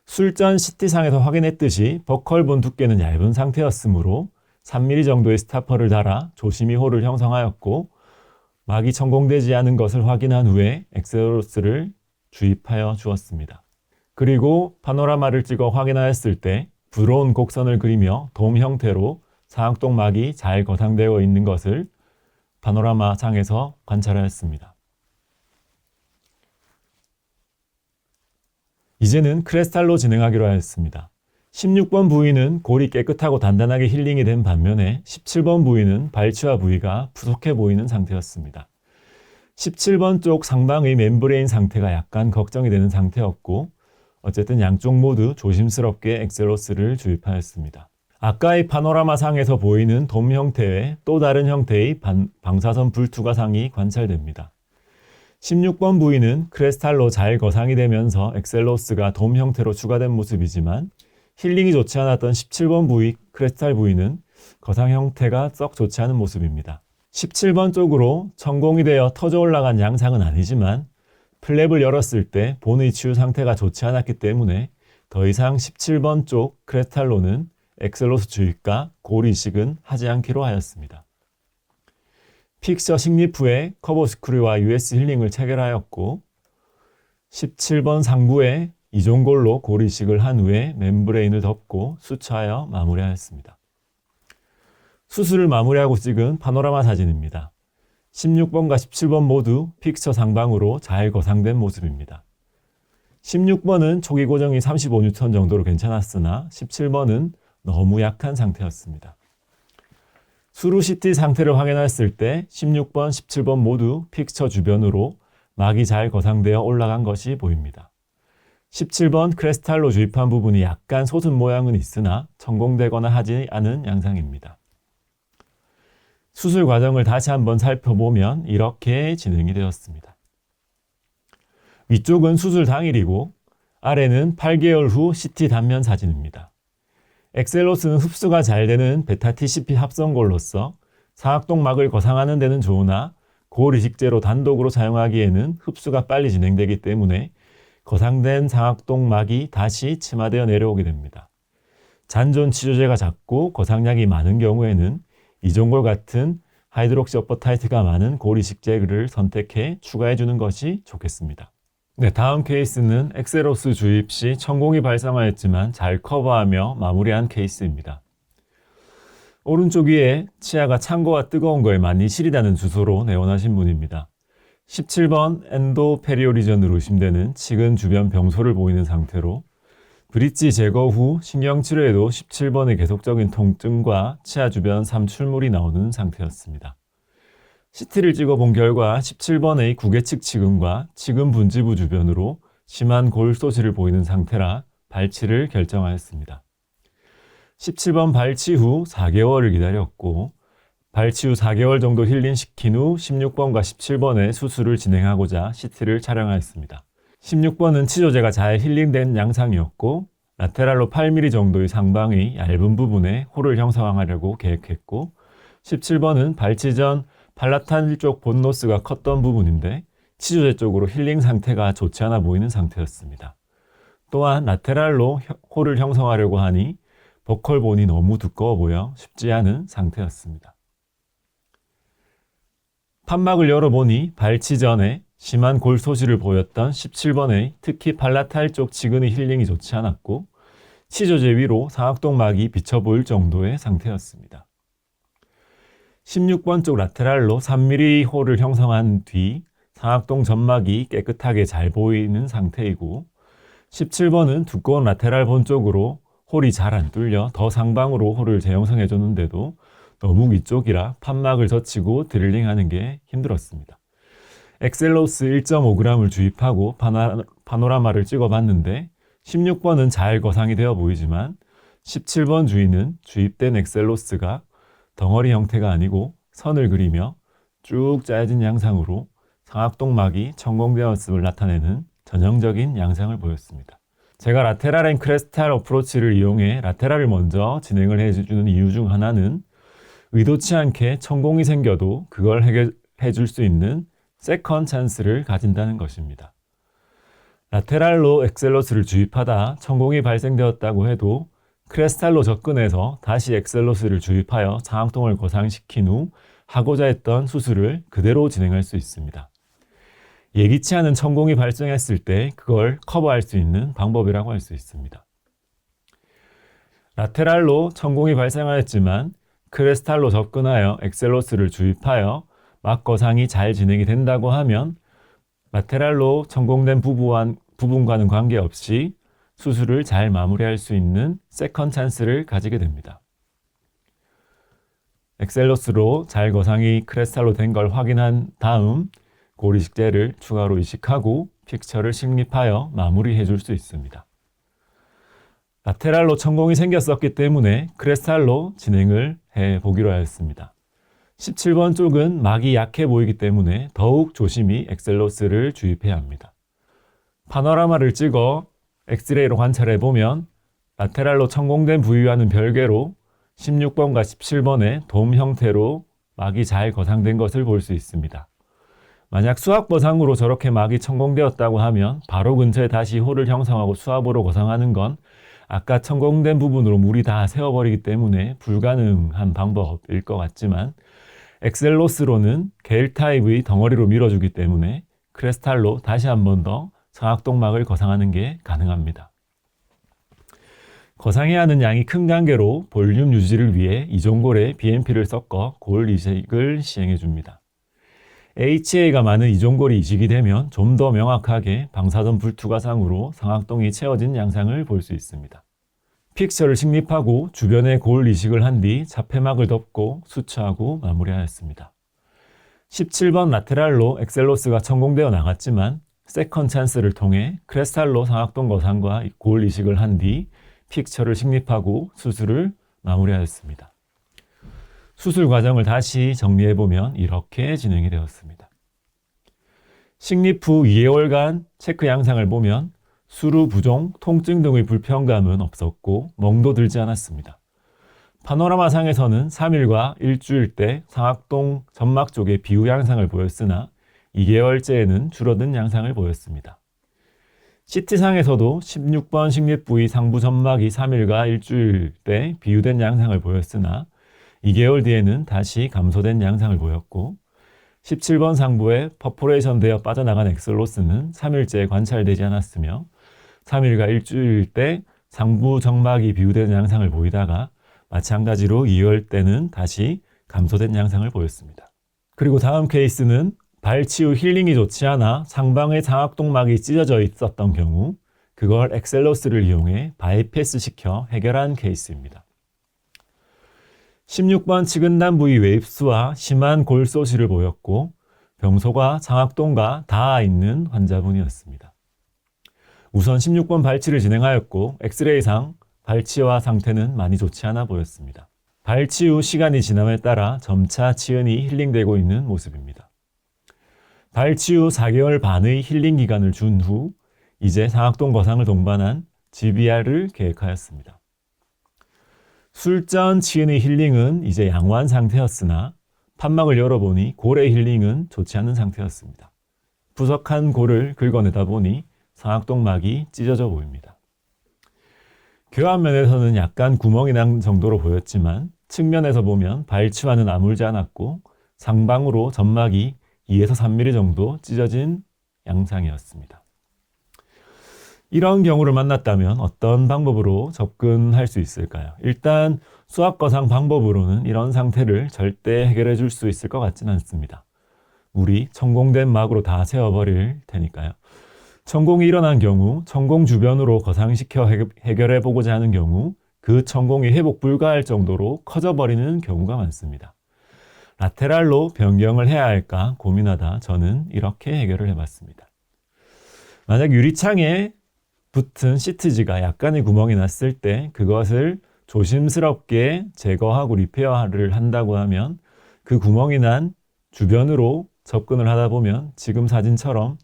술전 CT상에서 확인했듯이 버컬본 두께는 얇은 상태였으므로 3mm 정도의 스타퍼를 달아 조심히 홀을 형성하였고 막이 천공되지 않은 것을 확인한 후에 엑셀로스를 주입하여 주었습니다. 그리고 파노라마를 찍어 확인하였을 때 부드러운 곡선을 그리며 돔 형태로 상악동 막이 잘 거상되어 있는 것을 파노라마 상에서 관찰하였습니다. 이제는 크레스탈로 진행하기로 하였습니다. 16번 부위는 골이 깨끗하고 단단하게 힐링이 된 반면에 17번 부위는 발치화 부위가 푸석해 보이는 상태였습니다. 17번 쪽 상방의 멤브레인 상태가 약간 걱정이 되는 상태였고 어쨌든 양쪽 모두 조심스럽게 엑셀로스를 주입하였습니다. 아까의 파노라마 상에서 보이는 돔 형태의 또 다른 형태의 방사선 불투과 상이 관찰됩니다. 16번 부위는 크레스탈로 잘 거상이 되면서 엑셀로스가 돔 형태로 추가된 모습이지만 힐링이 좋지 않았던 17번 부위 크레스탈 부위는 거상 형태가 썩 좋지 않은 모습입니다. 17번 쪽으로 천공이 되어 터져 올라간 양상은 아니지만 플랩을 열었을 때 본의 치유 상태가 좋지 않았기 때문에 더 이상 17번 쪽 크레스탈로는 엑셀로스 주입과 골 이식은 하지 않기로 하였습니다. 픽처 식립 후에 커버 스크류와 US 힐링을 체결하였고 17번 상부에 이종골로 골 이식을 한 후에 멤브레인을 덮고 수처하여 마무리하였습니다. 수술을 마무리하고 찍은 파노라마 사진입니다. 16번과 17번 모두 픽처 상방으로 잘 거상된 모습입니다. 16번은 초기 고정이 35N 정도로 괜찮았으나 17번은 너무 약한 상태였습니다. 수루 CT 상태를 확인했을 때 16번, 17번 모두 픽처 주변으로 막이 잘 거상되어 올라간 것이 보입니다. 17번 크레스탈로 주입한 부분이 약간 솟은 모양은 있으나 천공되거나 하지 않은 양상입니다. 수술 과정을 다시 한번 살펴보면 이렇게 진행이 되었습니다. 위쪽은 수술 당일이고 아래는 8개월 후 CT 단면 사진입니다. 엑셀로스는 흡수가 잘 되는 베타 TCP 합성골로서 상악동 막을 거상하는 데는 좋으나 골 이식제로 단독으로 사용하기에는 흡수가 빨리 진행되기 때문에 거상된 상악동막이 다시 침하되어 내려오게 됩니다. 잔존 치조제가 작고 거상량이 많은 경우에는 이종골 같은 하이드록시어퍼타이트가 많은 골 이식제를 선택해 추가해 주는 것이 좋겠습니다. 네, 다음 케이스는 엑셀로스 주입 시 천공이 발생하였지만 잘 커버하며 마무리한 케이스입니다. 오른쪽 위에 치아가 찬 거와 뜨거운 거에 많이 시리다는 주소로 내원하신 분입니다. 17번 엔도페리오리전으로 의심되는 치근 주변 병소를 보이는 상태로 브릿지 제거 후 신경치료에도 17번의 계속적인 통증과 치아 주변 삼출물이 나오는 상태였습니다. CT를 찍어본 결과 17번의 구개측 치근과 치근 분지부 주변으로 심한 골 소실을 보이는 상태라 발치를 결정하였습니다. 17번 발치 후 4개월을 기다렸고 발치 후 4개월 정도 힐링시킨 후 16번과 17번의 수술을 진행하고자 CT를 촬영하였습니다. 16번은 치조제가 잘 힐링된 양상이었고 라테랄로 8mm 정도의 상방의 얇은 부분에 홀을 형성하려고 계획했고 17번은 발치 전 팔라탄 쪽 본노스가 컸던 부분인데 치조제 쪽으로 힐링 상태가 좋지 않아 보이는 상태였습니다. 또한 라테랄로 홀을 형성하려고 하니 버컬본이 너무 두꺼워 보여 쉽지 않은 상태였습니다. 판막을 열어보니 발치 전에 심한 골 소실을 보였던 17번의 특히 팔라탈 쪽 치근의 힐링이 좋지 않았고 치조제 위로 상악동막이 비쳐 보일 정도의 상태였습니다. 16번 쪽 라테랄로 3mm 홀을 형성한 뒤 상악동 점막이 깨끗하게 잘 보이는 상태이고 17번은 두꺼운 라테랄 본 쪽으로 홀이 잘 안 뚫려 더 상방으로 홀을 재형성해 줬는데도 너무 위쪽이라 판막을 젖히고 드릴링하는 게 힘들었습니다. 엑셀로스 1.5g을 주입하고 파노라마를 찍어봤는데 16번은 잘 거상이 되어 보이지만 17번 주위는 주입된 엑셀로스가 덩어리 형태가 아니고 선을 그리며 쭉 짜여진 양상으로 상악동막이 천공되었음을 나타내는 전형적인 양상을 보였습니다. 제가 라테랄 앤 크레스탈 어프로치를 이용해 라테랄을 먼저 진행을 해주는 이유 중 하나는 의도치 않게 천공이 생겨도 그걸 해결해 줄 수 있는 세컨 찬스를 가진다는 것입니다. 라테랄로 엑셀로스를 주입하다 천공이 발생되었다고 해도 크레스탈로 접근해서 다시 엑셀로스를 주입하여 상악동을 거상시킨 후 하고자 했던 수술을 그대로 진행할 수 있습니다. 예기치 않은 천공이 발생했을 때 그걸 커버할 수 있는 방법이라고 할 수 있습니다. 라테랄로 천공이 발생하였지만 크레스탈로 접근하여 엑셀로스를 주입하여 막 거상이 잘 진행이 된다고 하면 라테랄로 천공된 부분과는 관계없이 수술을 잘 마무리할 수 있는 세컨 찬스를 가지게 됩니다. 엑셀로스로 잘 거상이 크레스탈로 된 걸 확인한 다음 골 이식제를 추가로 이식하고 픽처를 식립하여 마무리해 줄 수 있습니다. 라테랄로 천공이 생겼었기 때문에 크레스탈로 진행을 해보기로 하였습니다. 17번 쪽은 막이 약해 보이기 때문에 더욱 조심히 엑셀로스를 주입해야 합니다. 파노라마를 찍어 엑스레이로 관찰해보면 라테랄로 천공된 부위와는 별개로 16번과 17번의 돔 형태로 막이 잘 거상된 것을 볼 수 있습니다. 만약 수압거상으로 저렇게 막이 천공되었다고 하면 바로 근처에 다시 홀을 형성하고 수압으로 거상하는 건 아까 천공된 부분으로 물이 다 새어버리기 때문에 불가능한 방법일 것 같지만 엑셀로스로는 게일 타입의 덩어리로 밀어주기 때문에 크레스탈로 다시 한 번 더 상악동막을 거상하는 게 가능합니다. 거상해야 하는 양이 큰 관계로 볼륨 유지를 위해 이종골에 BMP를 섞어 골 이식을 시행해 줍니다. HA가 많은 이종골이 이식이 되면 좀 더 명확하게 방사선 불투과상으로 상악동이 채워진 양상을 볼 수 있습니다. 픽처를 식립하고 주변에 골 이식을 한 뒤 자폐막을 덮고 수처하고 마무리하였습니다. 17번 라테랄로 엑셀로스가 천공되어 나갔지만 세컨 찬스를 통해 크레스탈로 상악동 거상과 골 이식을 한 뒤 픽처를 식립하고 수술을 마무리하였습니다. 수술 과정을 다시 정리해보면 이렇게 진행이 되었습니다. 식립 후 2개월간 체크 양상을 보면 수루 부종, 통증 등의 불편감은 없었고 멍도 들지 않았습니다. 파노라마상에서는 3일과 일주일 때 상악동 점막 쪽에 비후 양상을 보였으나 2개월째에는 줄어든 양상을 보였습니다. CT상에서도 16번 식립부위 상부 점막이 3일과 일주일 때 비유된 양상을 보였으나 2개월 뒤에는 다시 감소된 양상을 보였고 17번 상부에 퍼포레이션 되어 빠져나간 엑셀로스는 3일째 관찰되지 않았으며 3일과 일주일 때 상부 점막이 비유된 양상을 보이다가 마찬가지로 2개월 때는 다시 감소된 양상을 보였습니다. 그리고 다음 케이스는 발치 후 힐링이 좋지 않아 상방의 상악동막이 찢어져 있었던 경우 그걸 엑셀로스를 이용해 바이패스 시켜 해결한 케이스입니다. 16번 측은단 부위 외입수와 심한 골소시를 보였고 병소가 상악동과 닿아 있는 환자분이었습니다. 우선 16번 발치를 진행하였고 엑스레이상 발치와 상태는 많이 좋지 않아 보였습니다. 발치 후 시간이 지남에 따라 점차 치은이 힐링되고 있는 모습입니다. 발치 후 4개월 반의 힐링 기간을 준 후 이제 상악동 거상을 동반한 GBR을 계획하였습니다. 술전 치은의 힐링은 이제 양호한 상태였으나 판막을 열어보니 골의 힐링은 좋지 않은 상태였습니다. 부석한 골을 긁어내다 보니 상악동막이 찢어져 보입니다. 교환면에서는 약간 구멍이 난 정도로 보였지만 측면에서 보면 발치와는 아물지 않았고 상방으로 점막이 2에서 3mm 정도 찢어진 양상이었습니다. 이런 경우를 만났다면 어떤 방법으로 접근할 수 있을까요? 일단 수압거상 방법으로는 이런 상태를 절대 해결해 줄 수 있을 것 같지는 않습니다. 물이 천공된 막으로 다 세워버릴 테니까요. 천공이 일어난 경우 천공 주변으로 거상시켜 해결해 보고자 하는 경우 그 천공이 회복 불가할 정도로 커져버리는 경우가 많습니다. 라테랄로 변경을 해야 할까 고민하다 저는 이렇게 해결을 해봤습니다. 만약 유리창에 붙은 시트지가 약간의 구멍이 났을 때 그것을 조심스럽게 제거하고 리페어를 한다고 하면 그 구멍이 난 주변으로 접근을 하다 보면 지금 사진처럼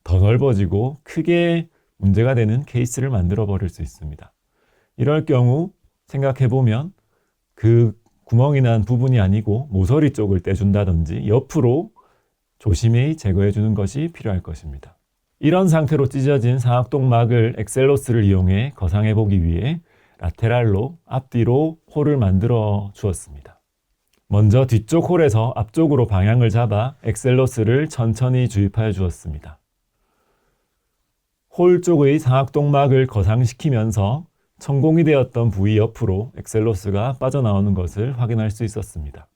더 넓어지고 크게 문제가 되는 케이스를 만들어 버릴 수 있습니다. 이럴 경우 생각해 보면 그 구멍이 난 부분이 아니고 모서리 쪽을 떼준다든지 옆으로 조심히 제거해 주는 것이 필요할 것입니다. 이런 상태로 찢어진 상악동막을 엑셀로스를 이용해 거상해 보기 위해 라테랄로 앞뒤로 홀을 만들어 주었습니다. 먼저 뒤쪽 홀에서 앞쪽으로 방향을 잡아 엑셀로스를 천천히 주입하여 주었습니다. 홀 쪽의 상악동막을 거상시키면서 천공이 되었던 부위 옆으로 엑셀로스가 빠져나오는 것을 확인할 수 있었습니다.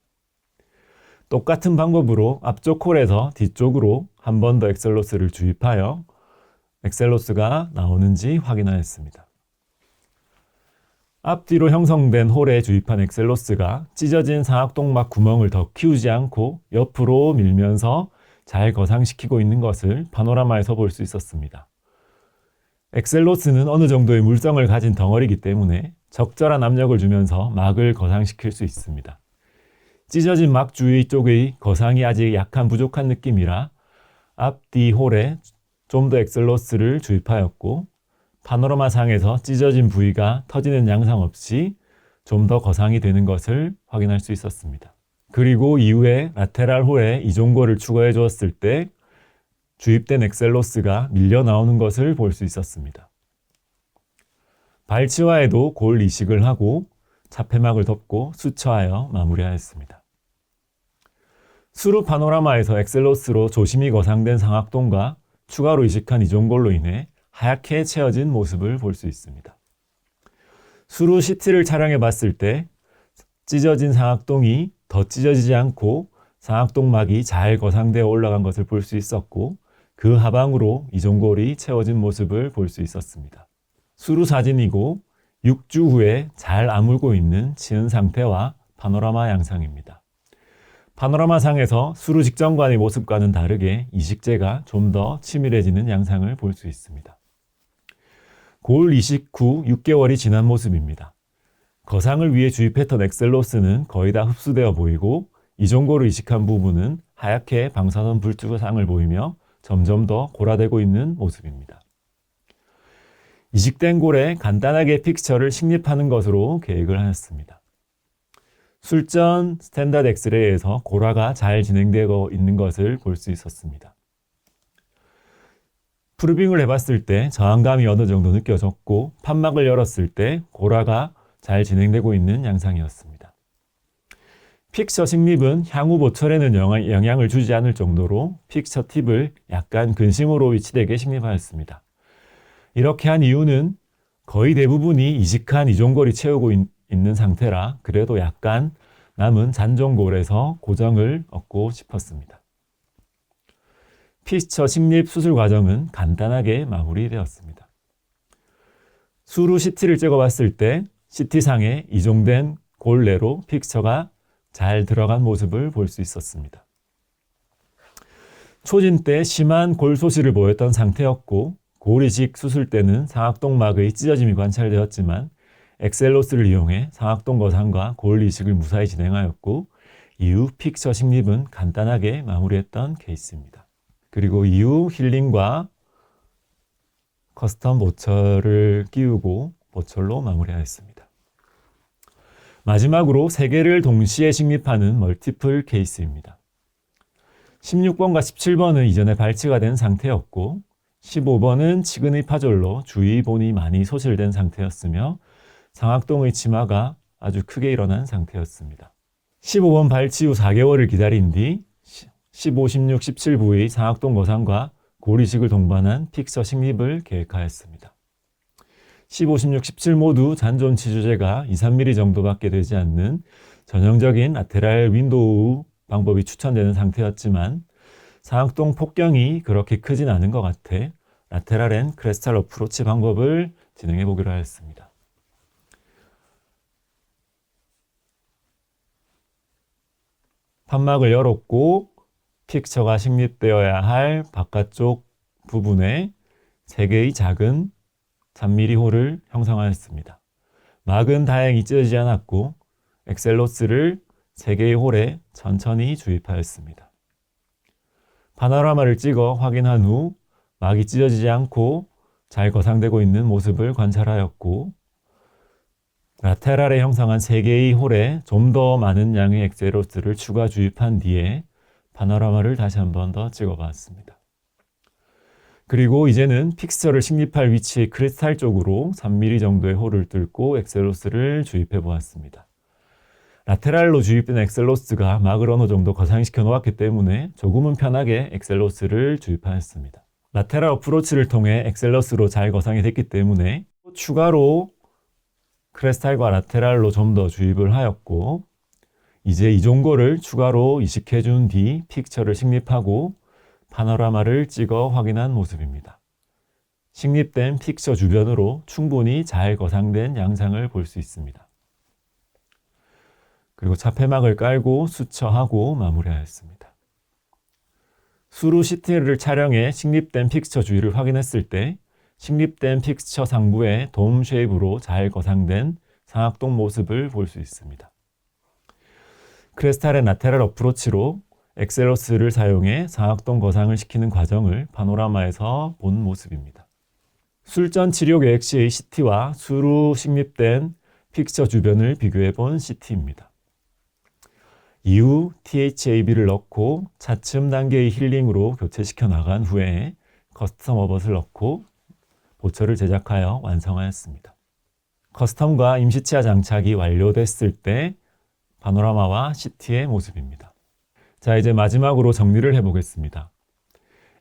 똑같은 방법으로 앞쪽 홀에서 뒤쪽으로 한 번 더 엑셀로스를 주입하여 엑셀로스가 나오는지 확인하였습니다. 앞뒤로 형성된 홀에 주입한 엑셀로스가 찢어진 상악동막 구멍을 더 키우지 않고 옆으로 밀면서 잘 거상시키고 있는 것을 파노라마에서 볼 수 있었습니다. 엑셀로스는 어느 정도의 물성을 가진 덩어리이기 때문에 적절한 압력을 주면서 막을 거상시킬 수 있습니다. 찢어진 막 주위 쪽의 거상이 아직 약한 부족한 느낌이라 앞뒤 홀에 좀 더 엑셀로스를 주입하였고 파노라마상에서 찢어진 부위가 터지는 양상 없이 좀 더 거상이 되는 것을 확인할 수 있었습니다. 그리고 이후에 라테랄 홀에 이종골을 추가해 주었을 때 주입된 엑셀로스가 밀려 나오는 것을 볼 수 있었습니다. 발치와에도 골 이식을 하고 차폐막을 덮고 수처하여 마무리하였습니다. 수루 파노라마에서 엑셀로스로 조심히 거상된 상악동과 추가로 이식한 이종골로 인해 하얗게 채워진 모습을 볼 수 있습니다. 수루 CT를 촬영해 봤을 때 찢어진 상악동이 더 찢어지지 않고 상악동막이 잘 거상되어 올라간 것을 볼 수 있었고 그 하방으로 이종골이 채워진 모습을 볼 수 있었습니다. 수루 사진이고 6주 후에 잘 아물고 있는 치은 상태와 파노라마 양상입니다. 파노라마상에서 수루 직전관의 모습과는 다르게 이식제가 좀 더 치밀해지는 양상을 볼 수 있습니다. 골 이식 후 6개월이 지난 모습입니다. 거상을 위해 주입했던 엑셀로스는 거의 다 흡수되어 보이고 이종골을 이식한 부분은 하얗게 방사선 불투상을 보이며 점점 더 골화되고 있는 모습입니다. 이식된 골에 간단하게 픽처를 식립하는 것으로 계획을 하였습니다. 술전 스탠다드 엑스레이에서 고라가 잘 진행되고 있는 것을 볼 수 있었습니다. 프루빙을 해봤을 때 저항감이 어느 정도 느껴졌고 판막을 열었을 때 고라가 잘 진행되고 있는 양상이었습니다. 픽처 식립은 향후 보철에는 영향을 주지 않을 정도로 픽처 팁을 약간 근심으로 위치되게 식립하였습니다. 이렇게 한 이유는 거의 대부분이 이직한 이종골이 채우고 있는 상태라 그래도 약간 남은 잔종골에서 고정을 얻고 싶었습니다. 픽처 식립 수술 과정은 간단하게 마무리되었습니다. 수루 CT를 찍어봤을 때 CT상에 이종된 골 내로 픽처가 잘 들어간 모습을 볼 수 있었습니다. 초진 때 심한 골 소실을 보였던 상태였고 골 이식 수술 때는 상악동막의 찢어짐이 관찰되었지만 엑셀로스를 이용해 상악동 거상과 골 이식을 무사히 진행하였고 이후 픽처 식립은 간단하게 마무리했던 케이스입니다. 그리고 이후 힐링과 커스텀 보철을 끼우고 보철로 마무리하였습니다. 마지막으로 3개를 동시에 식립하는 멀티플 케이스입니다. 16번과 17번은 이전에 발치가 된 상태였고 15번은 치근의 파졸로 주위본이 많이 소실된 상태였으며 상악동의 치마가 아주 크게 일어난 상태였습니다. 15번 발치 후 4개월을 기다린 뒤 15, 16, 17부의 상악동 거상과 골 이식을 동반한 픽처 식립을 계획하였습니다. 15, 16, 17 모두 잔존 치주제가 2, 3mm 정도밖에 되지 않는 전형적인 라테랄 윈도우 방법이 추천되는 상태였지만 상악동 폭경이 그렇게 크진 않은 것 같아 라테랄 앤 크레스탈 어프로치 방법을 진행해 보기로 하였습니다. 판막을 열었고 픽처가 식립되어야 할 바깥쪽 부분에 3개의 작은 3mm 홀을 형성하였습니다. 막은 다행히 찢어지지 않았고 엑셀로스를 3개의 홀에 천천히 주입하였습니다. 파노라마를 찍어 확인한 후 막이 찢어지지 않고 잘 거상되고 있는 모습을 관찰하였고 라테랄에 형성한 3개의 홀에 좀 더 많은 양의 엑셀로스를 추가 주입한 뒤에 파노라마를 다시 한 번 더 찍어봤습니다. 그리고 이제는 픽처를 식립할 위치의 크리스탈 쪽으로 3mm 정도의 홀을 뚫고 엑셀로스를 주입해 보았습니다. 라테랄로 주입된 엑셀로스가 막을 어느 정도 거상시켜 놓았기 때문에 조금은 편하게 엑셀로스를 주입하였습니다. 라테랄 어프로치를 통해 엑셀로스로 잘 거상이 됐기 때문에 추가로 크리스탈과 라테랄로 좀 더 주입을 하였고 이제 이종골을 추가로 이식해 준 뒤 픽처를 식립하고 파노라마를 찍어 확인한 모습입니다. 식립된 픽처 주변으로 충분히 잘 거상된 양상을 볼 수 있습니다. 그리고 차폐막을 깔고 수처하고 마무리하였습니다. 수루 CT를 촬영해 식립된 픽처 주위를 확인했을 때 식립된 픽처 상부에 돔 쉐입으로 잘 거상된 상악동 모습을 볼 수 있습니다. 크레스탈의 라테랄 어프로치로 엑셀로스를 사용해 상악동 거상을 시키는 과정을 파노라마에서 본 모습입니다. 술전 치료 계획 시의 CT와 수루 식립된 픽처 주변을 비교해 본 CT입니다. 이후 THAB를 넣고 차츰 단계의 힐링으로 교체시켜 나간 후에 커스텀 어벗을 넣고 보철을 제작하여 완성하였습니다. 커스텀과 임시치아 장착이 완료됐을 때 파노라마와 CT의 모습입니다. 자, 이제 마지막으로 정리를 해보겠습니다.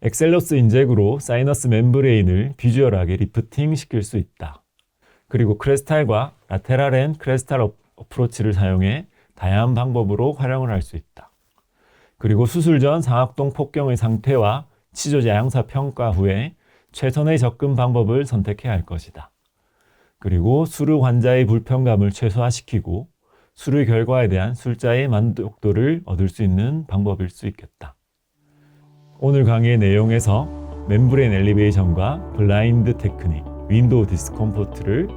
엑셀로스 인젝으로 사이너스 멤브레인을 비주얼하게 리프팅 시킬 수 있다. 그리고 크레스탈과 라테랄 앤 크레스탈 어프로치를 사용해 다양한 방법으로 활용을 할 수 있다. 그리고 수술 전 상악동 폭경의 상태와 치조제 양사 평가 후에 최선의 접근 방법을 선택해야 할 것이다. 그리고 수루 환자의 불편감을 최소화시키고 수루 결과에 대한 술자의 만족도를 얻을 수 있는 방법일 수 있겠다. 오늘 강의의 내용에서 멤브레인 엘리베이션과 블라인드 테크닉, 윈도우 디스컴포트를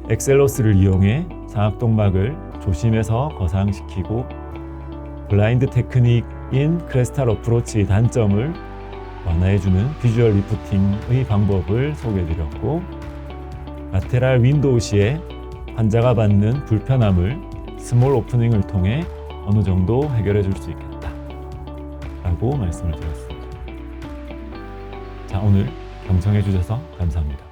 엑셀로스를 이용해 상악동막을 조심해서 거상시키고 블라인드 테크닉인 크레스탈 어프로치의 단점을 완화해주는 비주얼 리프팅의 방법을 소개해드렸고 라테랄 윈도우 시에 환자가 받는 불편함을 스몰 오프닝을 통해 어느 정도 해결해 줄 수 있겠다 라고 말씀을 드렸습니다. 자, 오늘 경청해 주셔서 감사합니다.